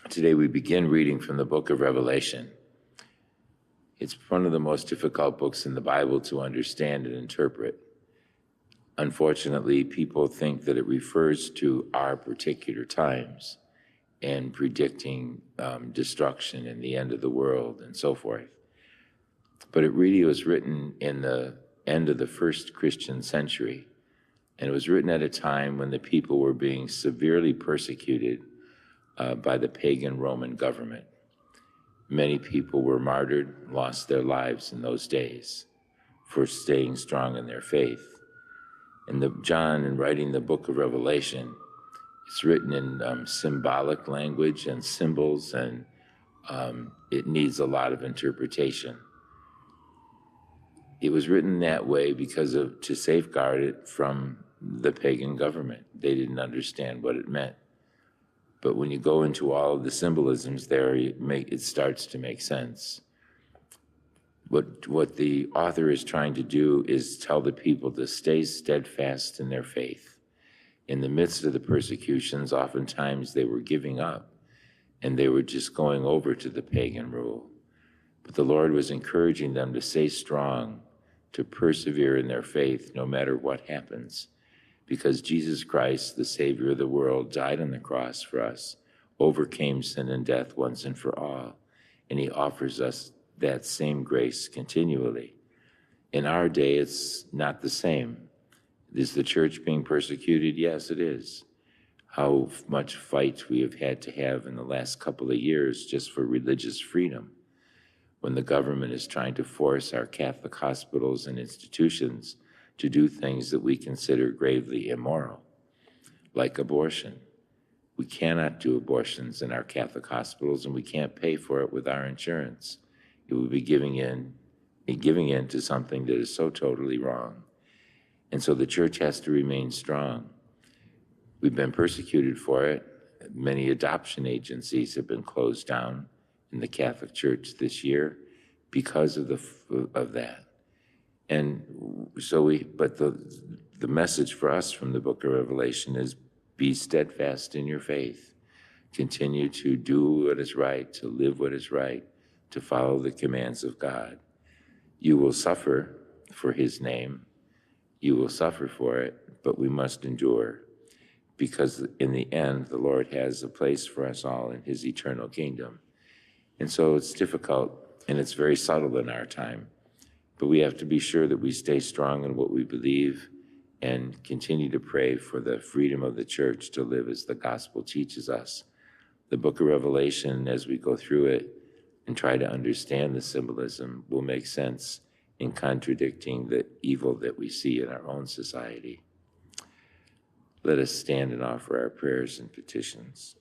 Today we begin reading from the book of Revelation. It's one of the most difficult books in the Bible to understand and interpret. Unfortunately, people think that it refers to our particular times and predicting destruction and the end of the world and so forth. But it really was written in the end of the first Christian century, and it was written at a time when the people were being severely persecuted by the pagan Roman government. Many people were martyred, lost their lives in those days for staying strong in their faith. And John, in writing the book of Revelation, it's written in symbolic language and symbols, and it needs a lot of interpretation. It was written that way to safeguard it from the pagan government. They didn't understand what it meant. But when you go into all of the symbolisms there, it starts to make sense. What the author is trying to do is tell the people to stay steadfast in their faith. In the midst of the persecutions, oftentimes they were giving up and they were just going over to the pagan rule. But the Lord was encouraging them to stay strong, to persevere in their faith no matter what happens. Because Jesus Christ, the Savior of the world, died on the cross for us, overcame sin and death once and for all, and he offers us that same grace continually. In our day, it's not the same. Is the church being persecuted? Yes, it is. How much fight we have had to have in the last couple of years just for religious freedom, when the government is trying to force our Catholic hospitals and institutions to do things that we consider gravely immoral, like abortion. We cannot do abortions in our Catholic hospitals, and we can't pay for it with our insurance. It would be giving in to something that is so totally wrong. And so the church has to remain strong. We've been persecuted for it. Many adoption agencies have been closed down in the Catholic Church this year because of that. And so the message for us from the book of Revelation is be steadfast in your faith. Continue to do what is right, to live what is right, to follow the commands of God. You will suffer for his name. You will suffer for it, but we must endure, because in the end, the Lord has a place for us all in his eternal kingdom. And so it's difficult, and it's very subtle in our time. But we have to be sure that we stay strong in what we believe and continue to pray for the freedom of the church to live as the gospel teaches us. The book of Revelation, as we go through it and try to understand the symbolism, will make sense in contradicting the evil that we see in our own society. Let us stand and offer our prayers and petitions.